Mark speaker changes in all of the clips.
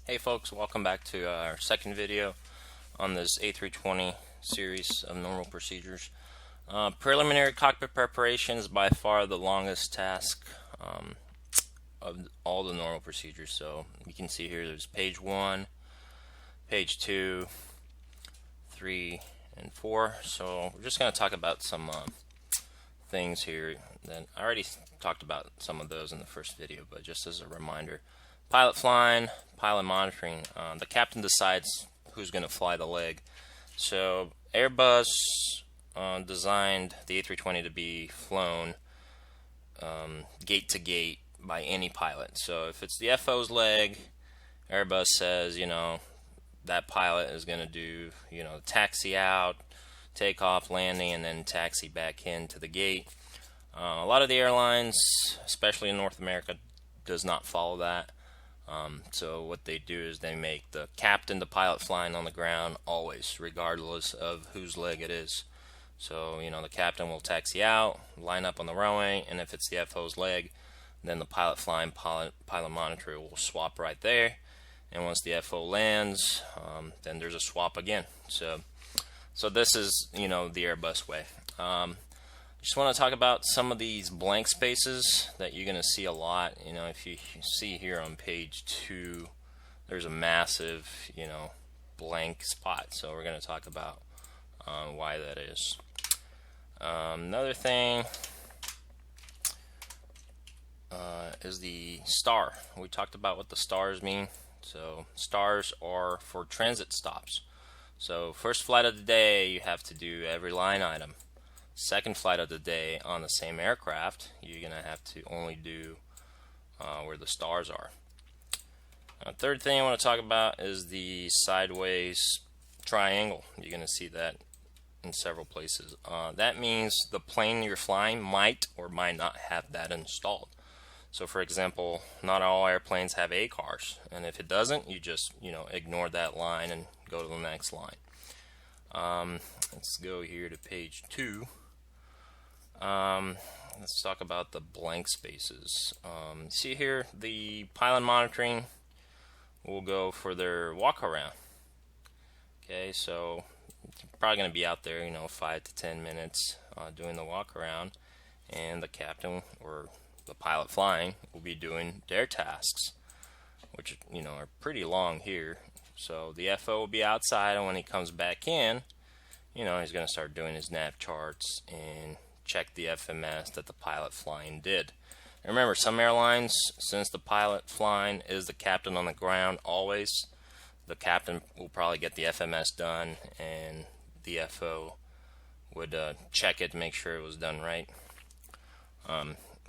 Speaker 1: Hey folks, welcome back to our second video on this A320 series of normal procedures. Preliminary cockpit preparation is by far the longest task of all the normal procedures. So you can see here there's page 1, page 2, 3, and 4. So we're just going to talk about some things here. Then I already talked about some of those in the first video, but just as a reminder. Pilot flying, pilot monitoring. The captain decides who's going to fly the leg. So Airbus designed the A320 to be flown gate to gate by any pilot. So if it's the FO's leg, Airbus says, that pilot is going to do, taxi out, takeoff, landing, and then taxi back into the gate. A lot of the airlines, especially in North America, does not follow that. So what they do is they make the captain the pilot flying on the ground always, regardless of whose leg it is. So, the captain will taxi out, line up on the runway, and if it's the FO's leg, then the pilot flying pilot monitor will swap right there. And once the FO lands, then there's a swap again. So this is, the Airbus way. Just want to talk about some of these blank spaces that you're going to see a lot. If you see here on page 2, there's a massive, blank spot. So we're going to talk about why that is. Another thing is the star. We talked about what the stars mean. So stars are for transit stops. So first flight of the day, you have to do every line item. Second flight of the day on the same aircraft, you're going to have to only do where the stars are. Third thing I want to talk about is the sideways triangle. You're going to see that in several places. That means the plane you're flying might or might not have that installed. So for example, not all airplanes have ACARs, and if it doesn't, you just ignore that line and go to the next line. Let's go here to page 2. Let's talk about the blank spaces. See here, the pilot monitoring will go for their walk around. Okay, so you're probably going to be out there, 5 to 10 minutes doing the walk around, and the captain or the pilot flying will be doing their tasks, which are pretty long here. So the FO will be outside, and when he comes back in, he's going to start doing his nav charts and check the FMS that the pilot flying did. And remember, some airlines, since the pilot flying is the captain on the ground always, the captain will probably get the FMS done, and the FO would check it to make sure it was done right.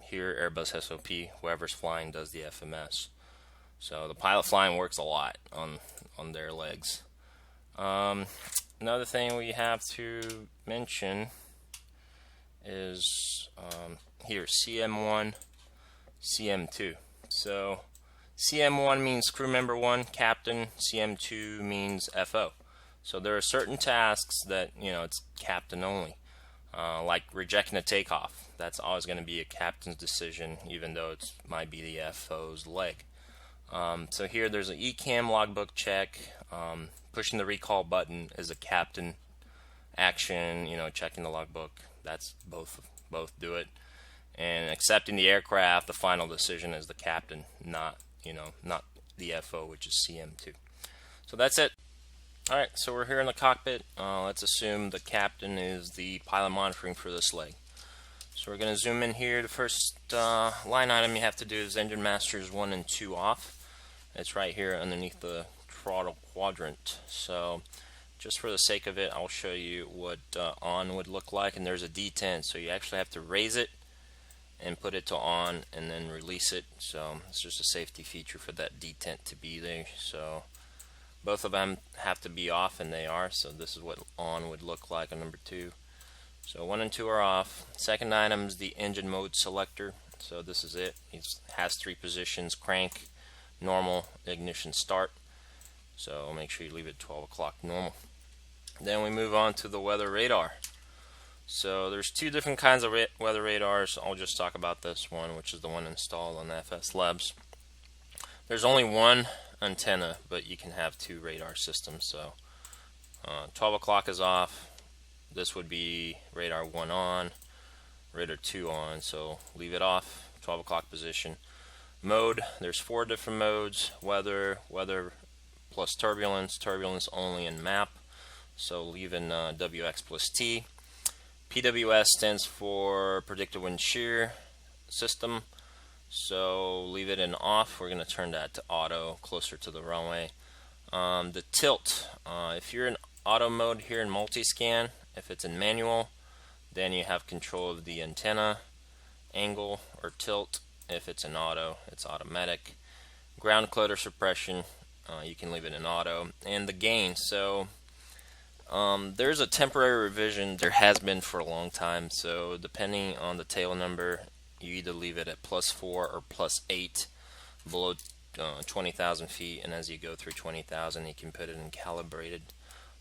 Speaker 1: Here, Airbus SOP, whoever's flying does the FMS. So the pilot flying works a lot on their legs. Another thing we have to mention is here, CM1, CM2. So CM1 means crew member 1, captain. CM2 means FO. So there are certain tasks that it's captain only, like rejecting a takeoff. That's always going to be a captain's decision, even though it might be the FO's leg. So here there's an ECAM logbook check. Pushing the recall button is a captain action, checking the logbook. That's both do it. And accepting the aircraft, the final decision is the captain, not the FO, which is CM2. So that's it. Alright, so we're here in the cockpit. Let's assume the captain is the pilot monitoring for this leg. So we're going to zoom in here. The first line item you have to do is engine masters 1 and 2 off. It's right here underneath the throttle quadrant. So just for the sake of it, I'll show you what on would look like. And there's a detent, so you actually have to raise it and put it to on and then release it. So it's just a safety feature for that detent to be there. So both of them have to be off, and they are. So this is what on would look like on number 2. So 1 and 2 are off. Second item is the engine mode selector. So this is it. It has 3 positions: crank, normal, ignition, start. So make sure you leave it 12 o'clock normal. Then we move on to the weather radar. So there's 2 different kinds of weather radars. I'll just talk about this one, which is the one installed on FS Labs. There's only one antenna, but you can have two radar systems. So 12 o'clock is off. This would be radar 1 on, radar 2 on, so leave it off, 12 o'clock position. Mode, there's 4 different modes: weather, weather plus turbulence, turbulence only, and map. So leave in WX plus T. PWS stands for predicted wind shear system, so leave it in off. We're going to turn that to auto, closer to the runway. The tilt, if you're in auto mode here in multi-scan, if it's in manual, then you have control of the antenna angle or tilt. If it's in auto, it's automatic. Ground clutter suppression, you can leave it in auto. And the gain, so there's a temporary revision. There has been for a long time, so depending on the tail number, you either leave it at +4 or +8 below 20,000 feet, and as you go through 20,000 you can put it in calibrated.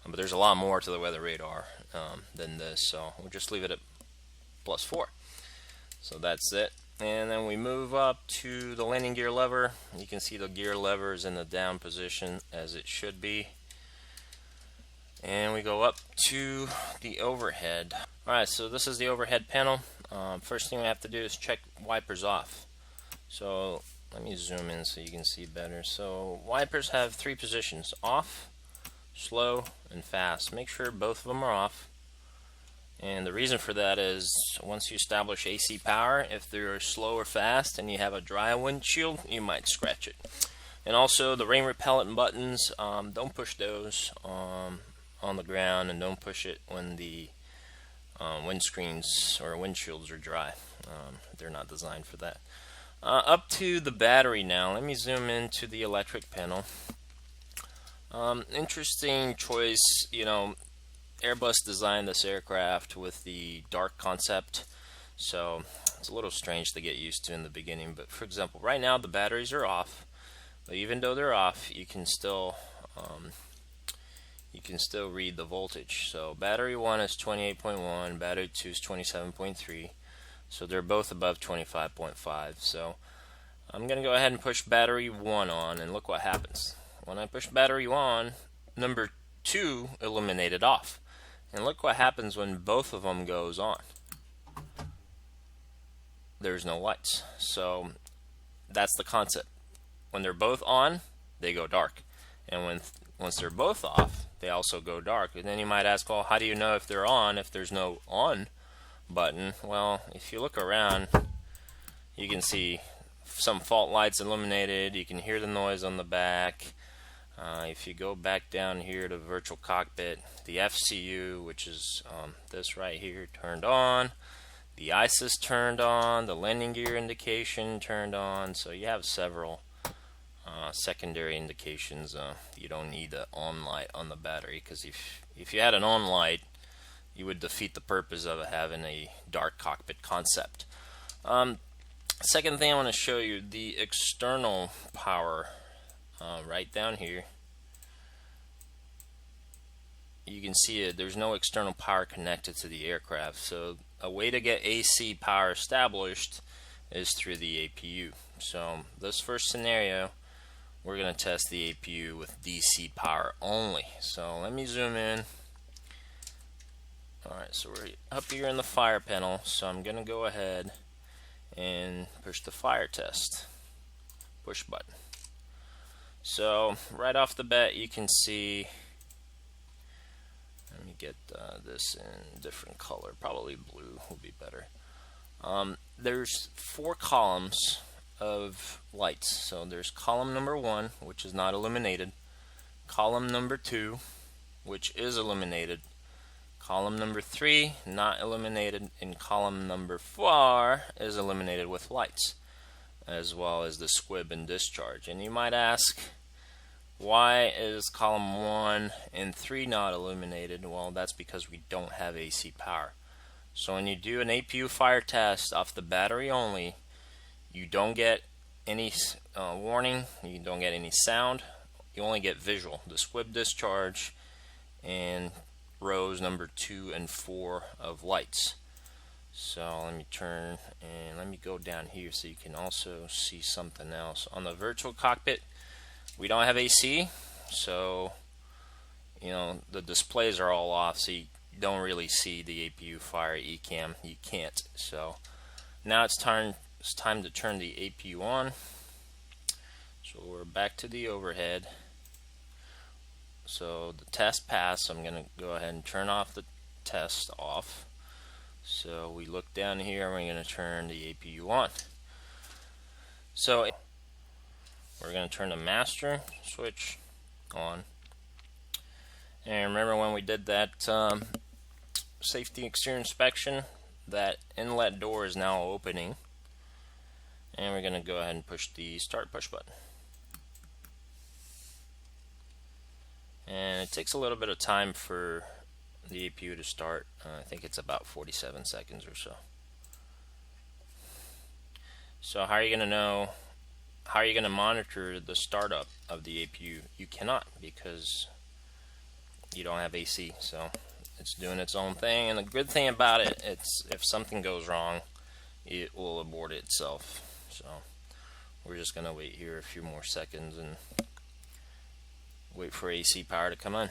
Speaker 1: But there's a lot more to the weather radar than this, so we'll just leave it at +4. So that's it. And then we move up to the landing gear lever. You can see the gear lever is in the down position as it should be. And we go up to the overhead. Alright, so this is the overhead panel. First thing we have to do is check wipers off. So let me zoom in so you can see better. So wipers have 3 positions: off, slow, and fast. Make sure both of them are off. And the reason for that is once you establish AC power, if they're slow or fast and you have a dry windshield, you might scratch it. And also the rain repellent buttons, don't push those on the ground, and don't push it when the windscreens or windshields are dry. They're not designed for that. Up to the battery now. Let me zoom into the electric panel. Interesting choice. You know, Airbus designed this aircraft with the dark concept, so it's a little strange to get used to in the beginning. But for example, right now the batteries are off, but even though they're off, you can still read the voltage. So battery 1 is 28.1, battery 2 is 27.3, so they're both above 25.5. So I'm going to go ahead and push battery 1 on, and look what happens. When I push battery 1, number 2 illuminated off. And look what happens when both of them goes on. There's no lights. So that's the concept. When they're both on, they go dark. And once they're both off, they also go dark. And then you might ask, well, how do you know if they're on if there's no on button? Well, if you look around, you can see some fault lights illuminated. You can hear the noise on the back. If you go back down here to virtual cockpit, the FCU, which is this right here, turned on. The ISIS turned on. The landing gear indication turned on. So you have several secondary indications. You don't need the on light on the battery, because if you had an on light, you would defeat the purpose of having a dark cockpit concept. Second thing I want to show you, the external power. Right down here, you can see it. There's no external power connected to the aircraft, so a way to get AC power established is through the APU. So this first scenario, we're going to test the APU with DC power only. So let me zoom in. Alright, so we're up here in the fire panel, so I'm going to go ahead and push the fire test push button. So right off the bat, you can see, let me get this in a different color, probably blue will be better. There's 4 columns of lights. So there's column number 1, which is not illuminated, column number 2, which is illuminated, column number 3 not illuminated, and column number 4 is illuminated with lights, as well as the squib and discharge. And you might ask, why is column 1 and 3 not illuminated? Well, that's because we don't have AC power. So when you do an APU fire test off the battery only, you don't get any warning, you don't get any sound, you only get visual, the squib discharge and rows number 2 and 4 of lights. So let me turn and let me go down here so you can also see something else. On the virtual cockpit, We don't have AC, so you know the displays are all off, so you don't really see the APU Fire ECAM. You can't. So now it's time to turn the APU on. So we're back to the overhead. So the test passed. I'm going to go ahead and turn off the test off. So we look down here and we're going to turn the APU on. So we're going to turn the master switch on. And remember when we did that safety exterior inspection, that inlet door is now opening. And we're going to go ahead and push the start push button. And it takes a little bit of time for the APU to start. I think it's about 47 seconds or so. So how are you going to know, how are you going to monitor the startup of the APU? You cannot, because you don't have AC. So it's doing its own thing, and the good thing about it, it's if something goes wrong, it will abort itself. So we're just going to wait here a few more seconds and wait for AC power to come on.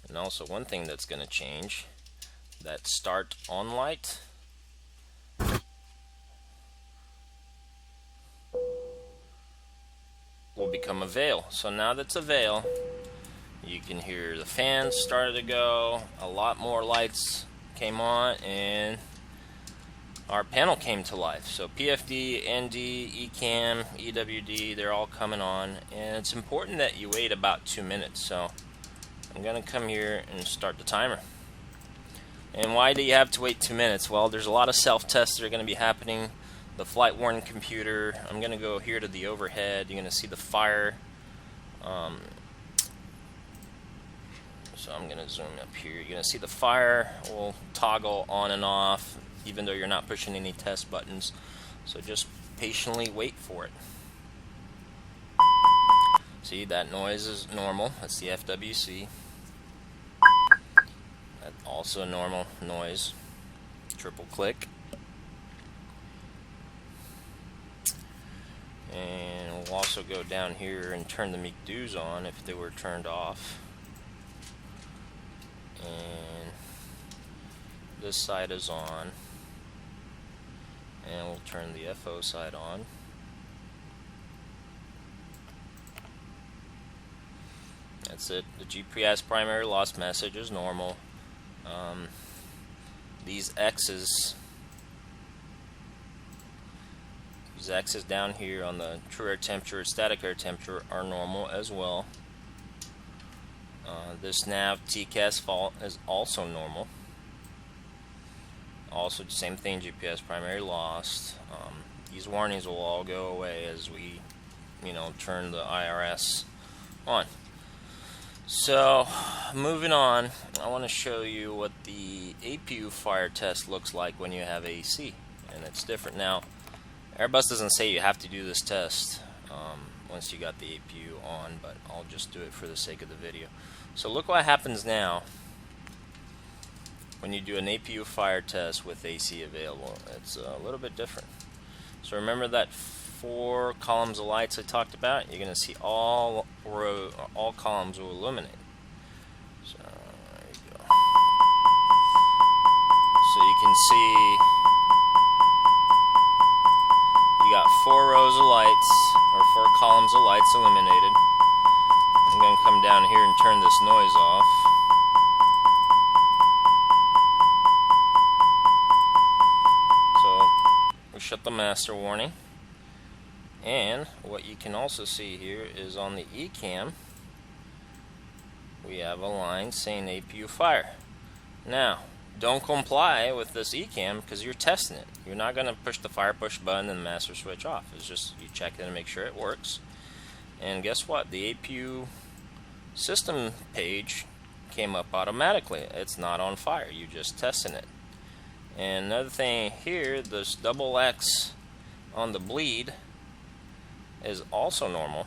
Speaker 1: And also one thing that's going to change, that start on light will become a veil. So now that's a veil, you can hear the fans started to go, a lot more lights came on, and our panel came to life. So PFD, ND, ECAM, EWD, they're all coming on, and it's important that you wait about 2 minutes. So I'm going to come here and start the timer. And why do you have to wait 2 minutes? Well, there's a lot of self-tests that are going to be happening. The flight warning computer, I'm going to go here to the overhead. You're going to see the fire. So I'm going to zoom up here. You're going to see the fire will toggle on and off, even though you're not pushing any test buttons. So just patiently wait for it. See, that noise is normal. That's the FWC. That's also a normal noise. Triple click. And we'll also go down here and turn the McDo's on if they were turned off. And this side is on. And we'll turn the FO side on. That's it. The GPS primary loss message is normal. These X's down here on the true air temperature, static air temperature are normal as well. This nav TCAS fault is also normal. Also, same thing, GPS primary lost. These warnings will all go away as we, turn the IRS on. So, moving on, I want to show you what the APU Fire Test looks like when you have AC, and it's different now. Airbus doesn't say you have to do this test once you got the APU on, but I'll just do it for the sake of the video. So look what happens now when you do an APU Fire Test with AC available. It's a little bit different. So remember that 4 columns of lights I talked about? You're going to see all columns will illuminate. So there you go. So you can see you got 4 rows of lights, or 4 columns of lights illuminated. I'm going to come down here and turn this noise off. So we shut the master warning. And what you can also see here is on the ECAM, we have a line saying APU fire. Now, don't comply with this ECAM because you're testing it. You're not going to push the fire push button and the master switch off. It's just you check it and make sure it works. And guess what? The APU system page came up automatically. It's not on fire. You're just testing it. And another thing here, this double X on the bleed is also normal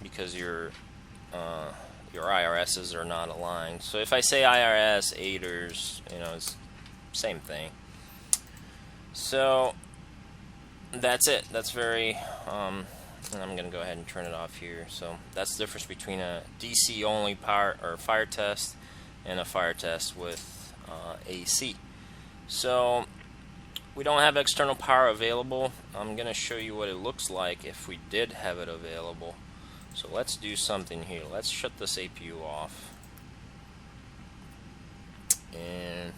Speaker 1: because your your IRSs are not aligned. So if I say IRS, aiders, it's same thing. So that's it. That's very, and I'm going to go ahead and turn it off here. So that's the difference between a DC only power or fire test and a fire test with AC. So we don't have external power available. I'm going to show you what it looks like if we did have it available. So let's do something here. Let's shut this APU off. And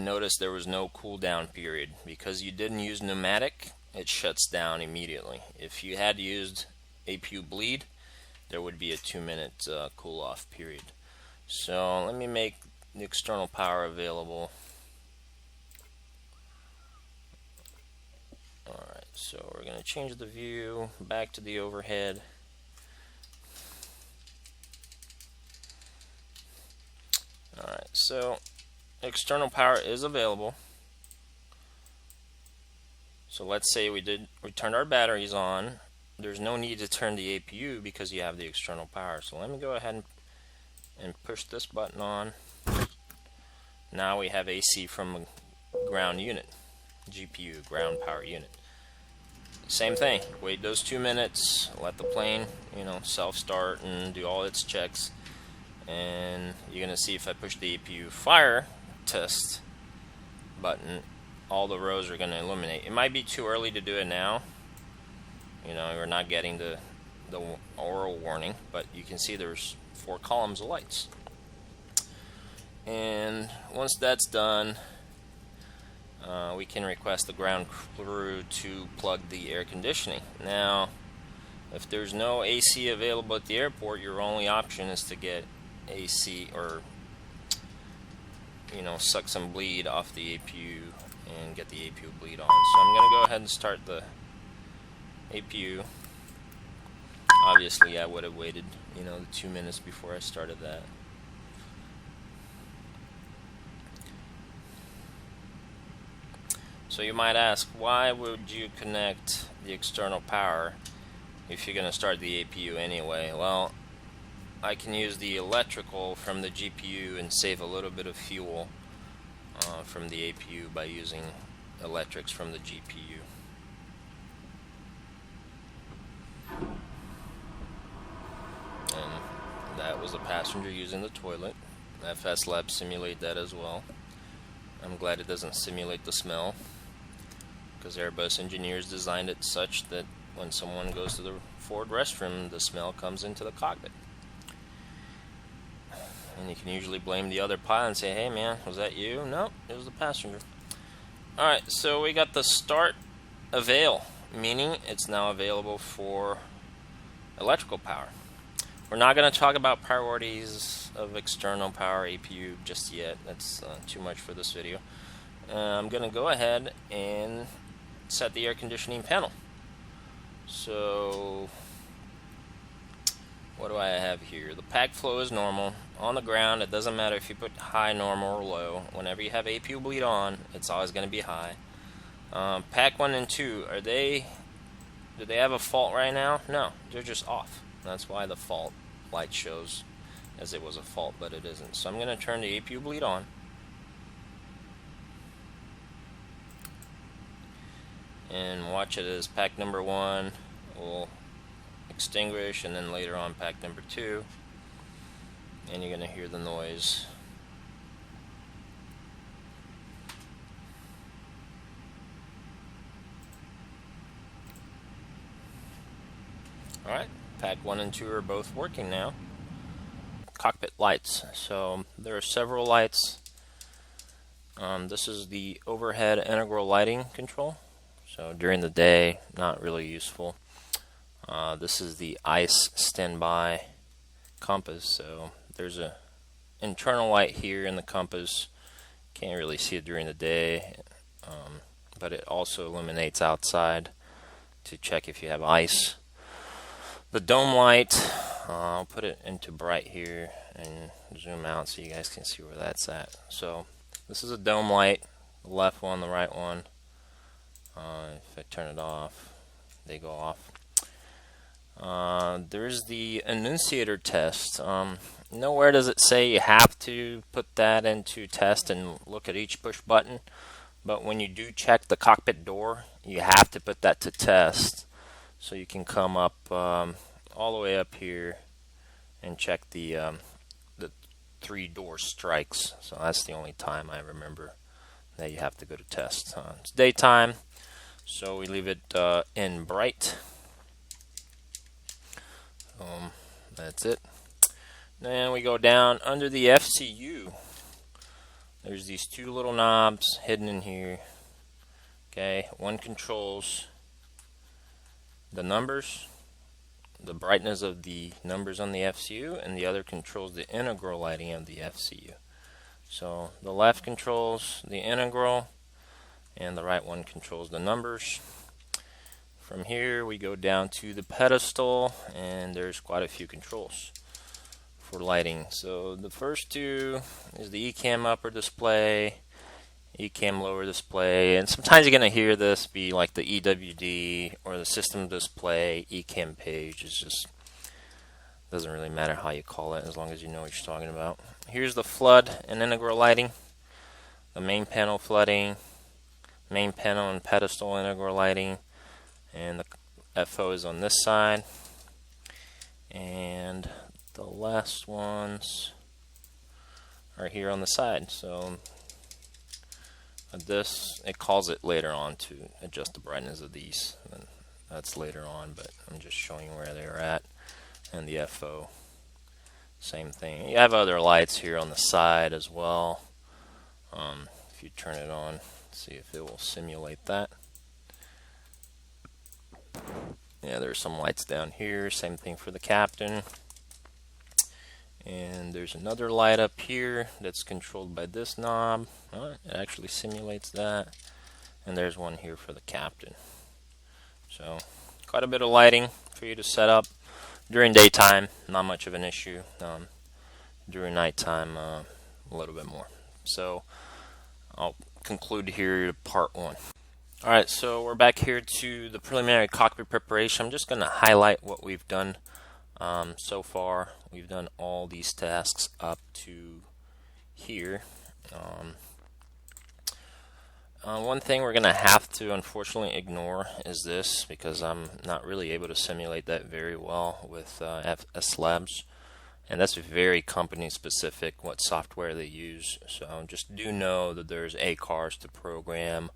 Speaker 1: notice there was no cooldown period. Because you didn't use pneumatic, it shuts down immediately. If you had used APU bleed, there would be a 2-minute cool off period. So let me make the external power available. Alright, so we're going to change the view back to the overhead. Alright, so external power is available. So let's say we turned our batteries on. There's no need to turn the APU because you have the external power. So let me go ahead and push this button on. Now we have AC from a ground unit, GPU, ground power unit. Same thing, wait those 2 minutes, let the plane, self-start and do all its checks. And you're going to see if I push the APU Fire Test button, all the rows are going to illuminate. It might be too early to do it now. We're not getting the oral warning, but you can see there's 4 columns of lights. And once that's done, we can request the ground crew to plug the air conditioning. Now, if there's no AC available at the airport, your only option is to get AC or suck some bleed off the APU and get the APU bleed on. So I'm going to go ahead and start the APU. Obviously I would have waited the 2 minutes before I started that. So you might ask, why would you connect the external power if you're going to start the APU anyway? Well, I can use the electrical from the GPU and save a little bit of fuel from the APU by using electrics from the GPU. And that was a passenger using the toilet. FS Labs simulate that as well. I'm glad it doesn't simulate the smell, because Airbus engineers designed it such that when someone goes to the forward restroom, the smell comes into the cockpit. And you can usually blame the other pilot and say, hey man, was that you? No, it was the passenger. Alright, so we got the start avail, meaning it's now available for electrical power. We're not going to talk about priorities of external power APU just yet. That's too much for this video. I'm going to go ahead and set the air conditioning panel. So what do I have here? The pack flow is normal. On the ground, it doesn't matter if you put high, normal, or low. Whenever you have APU bleed on, it's always going to be high. Pack 1 and 2, do they have a fault right now? No, they're just off. That's why the fault light shows as it was a fault, but it isn't. So I'm going to turn the APU bleed on. And watch it as pack number 1 will extinguish, and then later on pack number 2, and you're going to hear the noise. Alright, pack 1 and 2 are both working now. Cockpit lights. So there are several lights. This is the overhead integral lighting control. So during the day, not really useful. This is the ICE standby compass. So there's a internal light here in the compass. Can't really see it during the day, but it also illuminates outside to check if you have ice. The dome light, I'll put it into bright here and zoom out so you guys can see where that's at. So this is a dome light, the left one, the right one. If I turn it off, they go off. There's the annunciator test. Nowhere does it say you have to put that into test and look at each push button, but when you do check the cockpit door, you have to put that to test. So you can come up all the way up here and check the 3 door strikes. So that's the only time I remember that you have to go to test. It's daytime, so we leave it in bright. That's it. Then we go down under the FCU. There's these 2 little knobs hidden in here. Okay, one controls the numbers, the brightness of the numbers on the FCU, and the other controls the integral lighting of the FCU. So the left controls the integral, and the right one controls the numbers. From here we go down to the pedestal, and there's quite a few controls for lighting. So the first 2 is the ECAM upper display, ECAM lower display, and sometimes you're going to hear this be like the EWD or the system display ECAM page. It's just doesn't really matter how you call it as long as you know what you're talking about. Here's the flood and integral lighting, the main panel flooding, main panel and pedestal integral lighting, and the FO is on this side, and the last ones are here on the side. So this, it calls it later on to adjust the brightness of these, and that's later on, but I'm just showing you where they're at. And the FO, same thing. You have other lights here on the side as well. If you turn it on, see if it will simulate that. Yeah, there's some lights down here, same thing for the captain. And there's another light up here that's controlled by this knob. It actually simulates that. And there's one here for the captain. So quite a bit of lighting for you to set up. During daytime, not much of an issue. During nighttime, a little bit more. So I'll conclude here part 1. Alright, so we're back here to the preliminary cockpit preparation. I'm just going to highlight what we've done so far. We've done all these tasks up to here. One thing we're going to have to unfortunately ignore is this, because I'm not really able to simulate that very well with FS Labs. And that's very company specific, what software they use. So just do know that there's ACARs to program,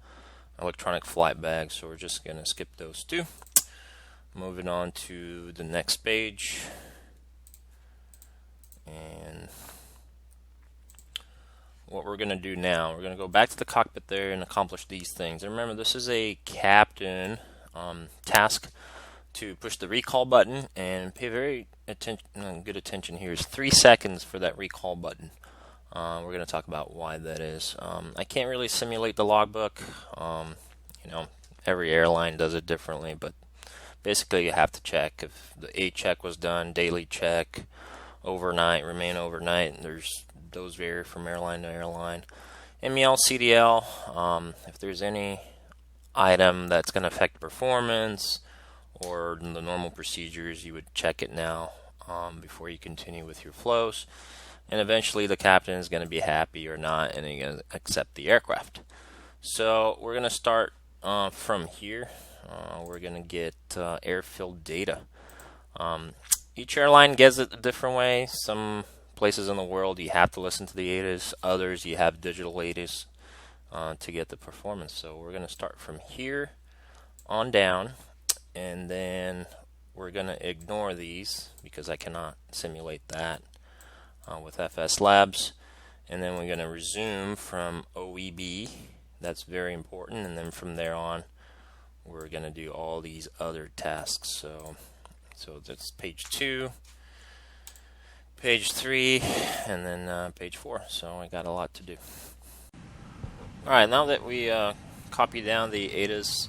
Speaker 1: electronic flight bags, so we're just going to skip those 2. Moving on to the next page. And what we're going to do now, we're going to go back to the cockpit there and accomplish these things. And remember, this is a captain task to push the recall button, and pay very good attention here. Is 3 seconds for that recall button. We're going to talk about why that is. I can't really simulate the logbook. Every airline does it differently, but basically you have to check if the A check was done, daily check, overnight, remain overnight. And those vary from airline to airline. MEL, CDL, if there's any item that's going to affect performance or the normal procedures, you would check it now before you continue with your flows. And eventually the captain is going to be happy or not, and he's going to accept the aircraft. So we're going to start from here. We're going to get airfield data. Each airline gets it a different way. Some places in the world you have to listen to the ATIS. Others you have digital ATIS to get the performance. So we're going to start from here on down, and then we're going to ignore these because I cannot simulate that with FS Labs. And then we're going to resume from OEB. That's very important. And then from there on, we're going to do all these other tasks. So that's page 2, page 3, and then page 4. So I got a lot to do. Alright, now that we copy down the ATIS,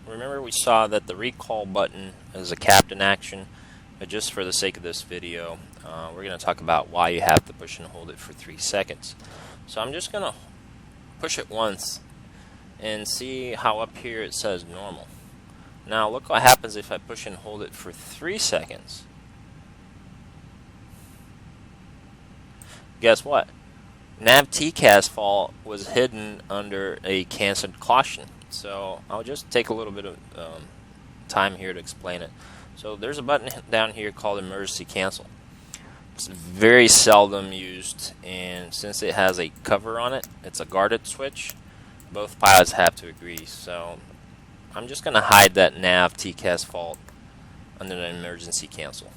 Speaker 1: remember we saw that the recall button is a captain action. But just for the sake of this video, we're going to talk about why you have to push and hold it for 3 seconds. So I'm just going to push it once and see how up here it says normal. Now look what happens if I push and hold it for 3 seconds. Guess what? Nav TCAS fault was hidden under a canceled caution. So I'll just take a little bit of time here to explain it. So there's a button down here called emergency cancel. It's very seldom used, and since it has a cover on it, it's a guarded switch. Both pilots have to agree. So I'm just going to hide that nav TCAS fault under the emergency cancel.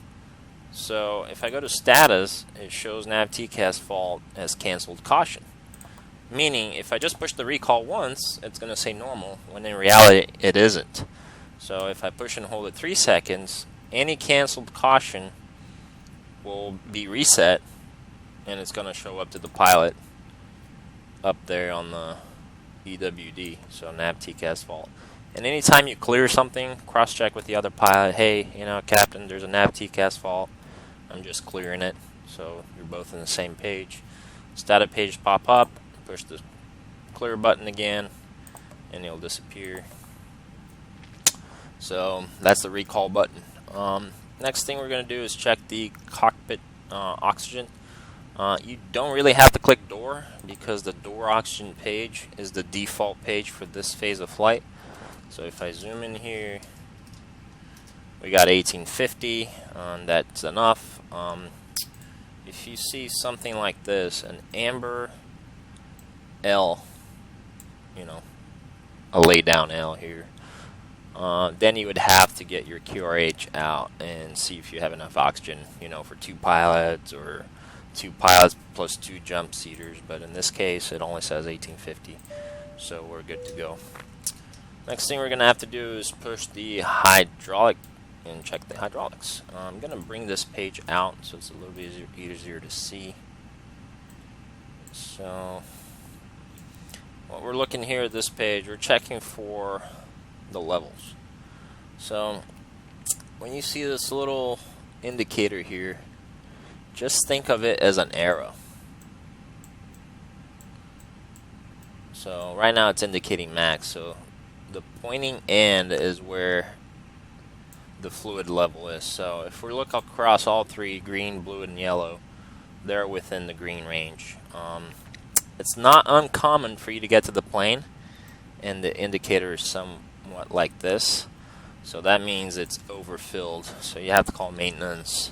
Speaker 1: So if I go to status, it shows nav TCAS fault as canceled caution. Meaning if I just push the recall once, it's going to say normal, when in reality it isn't. So if I push and hold it 3 seconds, any canceled caution will be reset, and it's going to show up to the pilot up there on the EWD, so nav TCAS fault. And anytime you clear something, cross-check with the other pilot, hey, Captain, there's a nav TCAS fault. I'm just clearing it, so you're both on the same page. Status page pop up, push the clear button again, and it'll disappear. So that's the recall button. Next thing we're going to do is check the cockpit oxygen. You don't really have to click door, because the door oxygen page is the default page for this phase of flight. So if I zoom in here, we got 1850, that's enough. If you see something like this, an amber L, a lay down L here, then you would have to get your QRH out and see if you have enough oxygen, for 2 pilots or 2 pilots plus 2 jump seaters. But in this case, it only says 1850, so we're good to go. Next thing we're going to have to do is push the hydraulic and check the hydraulics. I'm going to bring this page out so it's a little bit easier to see. So what we're looking here at this page, we're checking for the levels. So when you see this little indicator here, just think of it as an arrow. So right now it's indicating max, so the pointing end is where the fluid level is. So if we look across all 3, green, blue, and yellow, they're within the green range. It's not uncommon for you to get to the plane and the indicator is somewhat like this. So that means it's overfilled. So you have to call maintenance.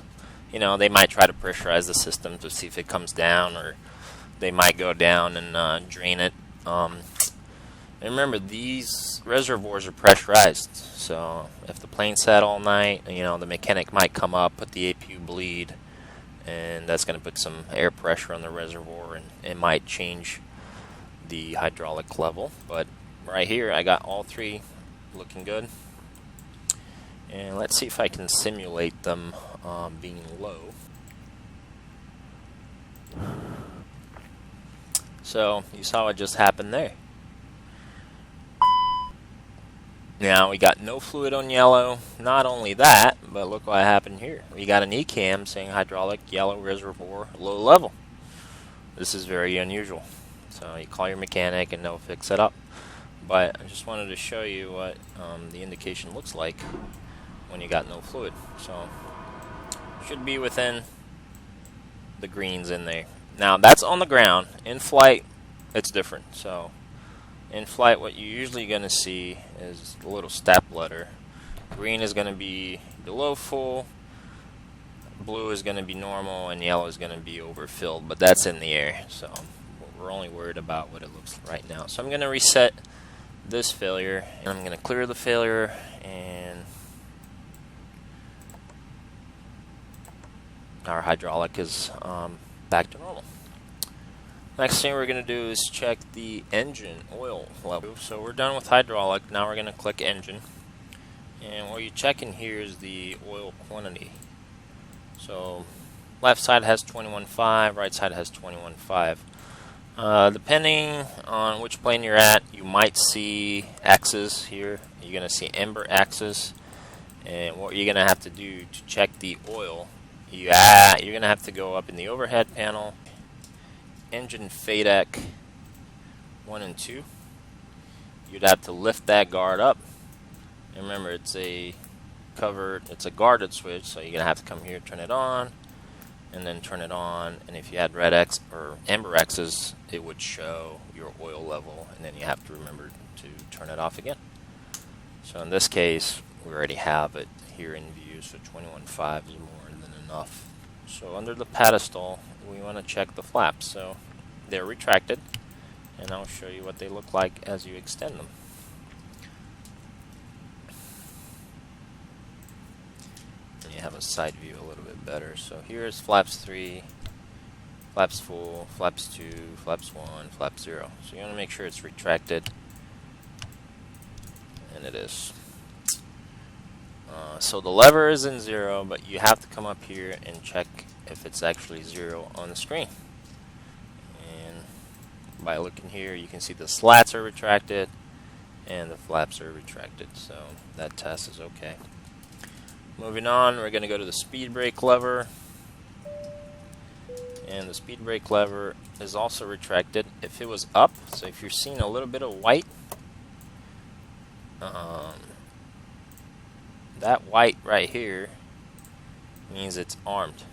Speaker 1: They might try to pressurize the system to see if it comes down, or they might go down and drain it. And remember, these reservoirs are pressurized, so if the plane sat all night, the mechanic might come up, put the APU bleed, and that's going to put some air pressure on the reservoir, and it might change the hydraulic level. But right here, I got all 3 looking good. And let's see if I can simulate them being low. So you saw what just happened there. Now we got no fluid on yellow. Not only that, but look what happened here. We got an ECAM saying hydraulic, yellow reservoir, low level. This is very unusual. So you call your mechanic and they'll fix it up. But I just wanted to show you what the indication looks like when you got no fluid. So should be within the greens in there. Now that's on the ground. In flight, it's different. So in flight, what you're usually going to see is a little step letter. Green is going to be below full, blue is going to be normal, and yellow is going to be overfilled, but that's in the air, so we're only worried about what it looks like right now. So I'm going to reset this failure, and I'm going to clear the failure, and our hydraulic is back to normal. Next thing we're going to do is check the engine oil level. So we're done with hydraulic. Now we're going to click engine. And what you're checking here is the oil quantity. So left side has 21.5, right side has 21.5. Depending on which plane you're at, you might see X's here. You're going to see amber X's. And what you're going to have to do to check the oil, you're going to have to go up in the overhead panel, engine FADEC 1 and 2. You'd have to lift that guard up, And remember, it's a guarded switch, so you're gonna have to come here, turn it on, and then turn it on. And if you had red X or amber X's, it would show your oil level, and then you have to remember to turn it off again. So in this case, we already have it here in view, so 21.5 is more than enough. So under the pedestal, we want to check the flaps. So they're retracted, and I'll show you what they look like as you extend them. And you have a side view a little bit better. So here's flaps 3, flaps full, flaps 2, flaps 1, flap 0. So you want to make sure it's retracted, and it is. So the lever is in 0, but you have to come up here and check if it's actually 0 on the screen. And by looking here, you can see the slats are retracted and the flaps are retracted, so that test is okay. Moving on, we're going to go to the speed brake lever, and the speed brake lever is also retracted. If it was up, so if you're seeing a little bit of white, that white right here means it's armed.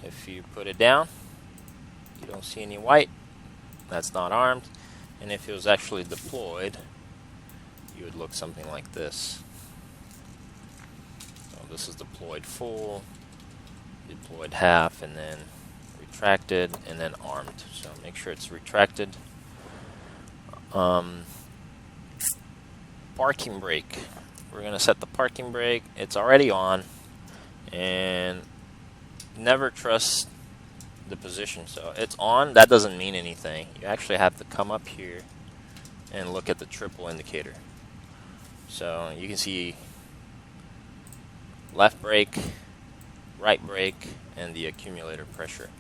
Speaker 1: If you put it down, you don't see any white, that's not armed. And if it was actually deployed, you would look something like this. So this is deployed full, deployed half, and then retracted, and then armed. So make sure it's retracted. Parking brake. We're going to set the parking brake. It's already on, and never trust the position. So it's on, that doesn't mean anything. You actually have to come up here and look at the triple indicator. So you can see left brake, right brake, and the accumulator pressure.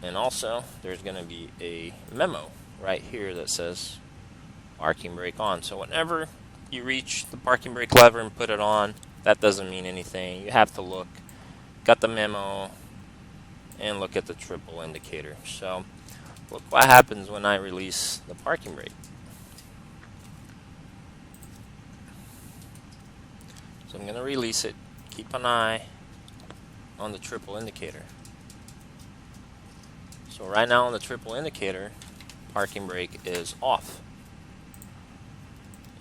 Speaker 1: And also there's going to be a memo right here that says parking brake on. So whenever you reach the parking brake lever and put it on, that doesn't mean anything. You have to look, got the memo, and look at the triple indicator. So look what happens when I release the parking brake. So I'm going to release it. Keep an eye on the triple indicator. So right now on the triple indicator, parking brake is off.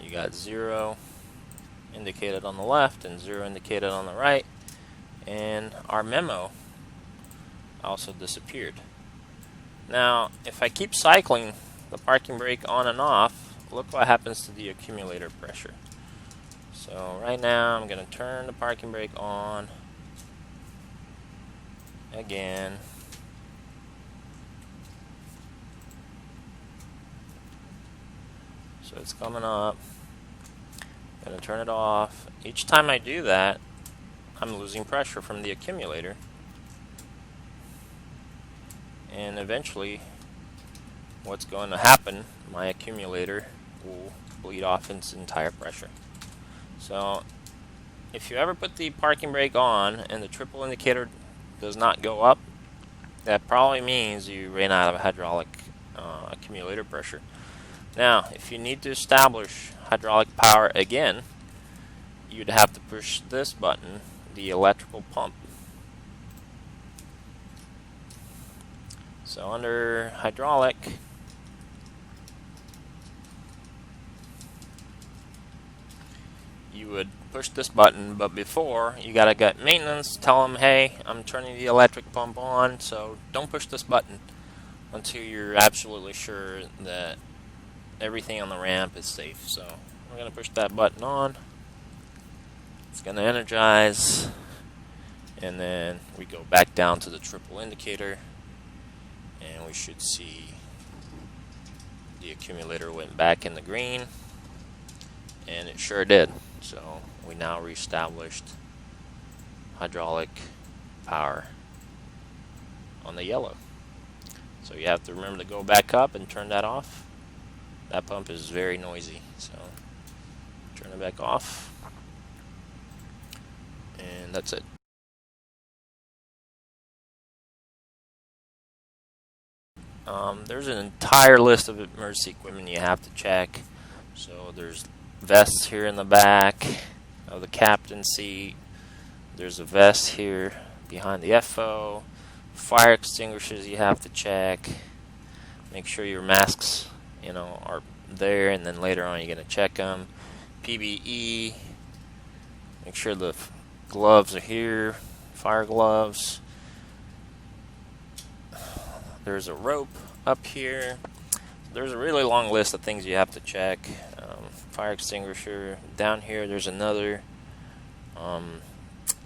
Speaker 1: You got 0 indicated on the left and 0 indicated on the right, and our memo also disappeared. Now if I keep cycling the parking brake on and off, look what happens to the accumulator pressure. So right now I'm going to turn the parking brake on again. So it's coming up. I'm going to turn it off. Each time I do that, I'm losing pressure from the accumulator. And eventually, what's going to happen, my accumulator will bleed off its entire pressure. So if you ever put the parking brake on and the triple indicator does not go up, that probably means you ran out of hydraulic accumulator pressure. Now, if you need to establish hydraulic power again, you'd have to push this button, the electrical pump. So under hydraulic, you would push this button, but before, you gotta get maintenance, tell them, hey, I'm turning the electric pump on, so don't push this button until you're absolutely sure that everything on the ramp is safe. So we're going to push that button on. It's going to energize, and then we go back down to the triple indicator, and we should see the accumulator went back in the green, and it sure did. So we now reestablished hydraulic power on the yellow. So you have to remember to go back up and turn that off. That pump is very noisy, so turn it back off, and that's it. There's an entire list of emergency equipment you have to check. So there's vests here in the back of the captain's seat. There's a vest here behind the FO. Fire extinguishers you have to check. Make sure your masks, are there, and then later on you're going to check them. PBE. Make sure the gloves are here. Fire gloves. There's a rope up here. There's a really long list of things you have to check. Fire extinguisher. Down here there's another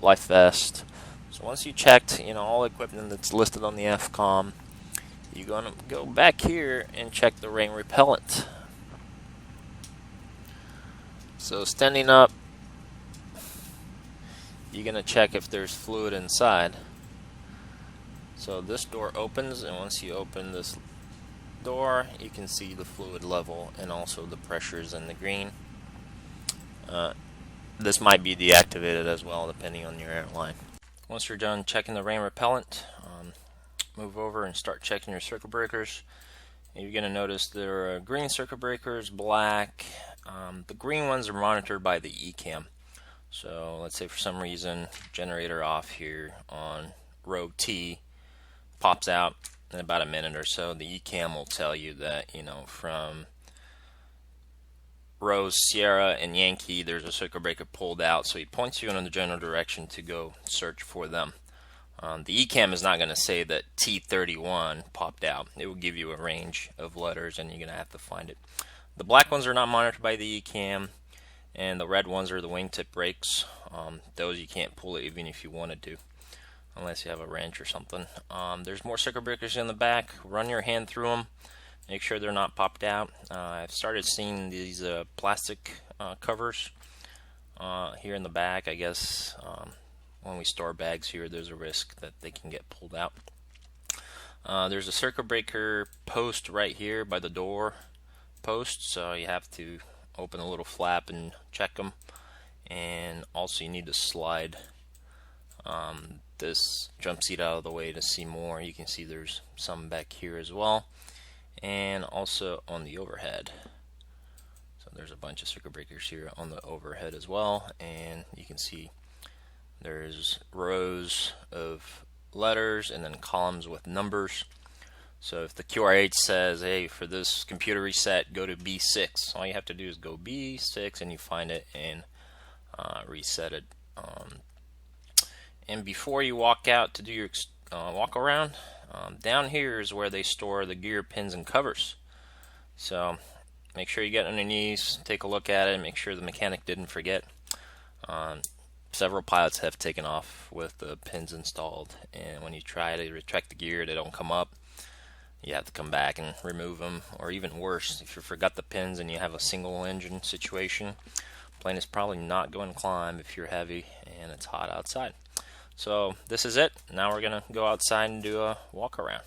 Speaker 1: life vest. So once you checked, all equipment that's listed on the FCOM, you're going to go back here and check the rain repellent. So standing up, you're going to check if there's fluid inside. So this door opens, and once you open this door, you can see the fluid level and also the pressures in the green. This might be deactivated as well, depending on your airline. Once you're done checking the rain repellent, move over and start checking your circuit breakers. And you're going to notice there are green circuit breakers, black. The green ones are monitored by the ECAM. So let's say for some reason generator off here on row T pops out in about a minute or so. The ECAM will tell you that from rows Sierra and Yankee there's a circuit breaker pulled out, so he points you in the general direction to go search for them. The ECAM is not going to say that T31 popped out. It will give you a range of letters and you're going to have to find it. The black ones are not monitored by the ECAM, and the red ones are the wingtip brakes. Those you can't pull it even if you wanted to, unless you have a wrench or something. There's more circuit breakers in the back. Run your hand through them. Make sure they're not popped out. I've started seeing these plastic covers here in the back. I guess when we store bags here, there's a risk that they can get pulled out. There's a circuit breaker post right here by the door post, so you have to open a little flap and check them. And also you need to slide this jump seat out of the way to see more. You can see there's some back here as well, and also on the overhead. So there's a bunch of circuit breakers here on the overhead as well, and you can see there's rows of letters and then columns with numbers. So if the QRH says, hey, for this computer reset, go to B6, all you have to do is go B6 and you find it and reset it. And before you walk out to do your walk around, down here is where they store the gear pins and covers. So make sure you get on your knees, take a look at it, and make sure the mechanic didn't forget. Several pilots have taken off with the pins installed, and when you try to retract the gear, they don't come up. You have to come back and remove them, or even worse, if you forgot the pins and you have a single engine situation, plane is probably not going to climb if you're heavy and it's hot outside. So this is it. Now we're going to go outside and do a walk around.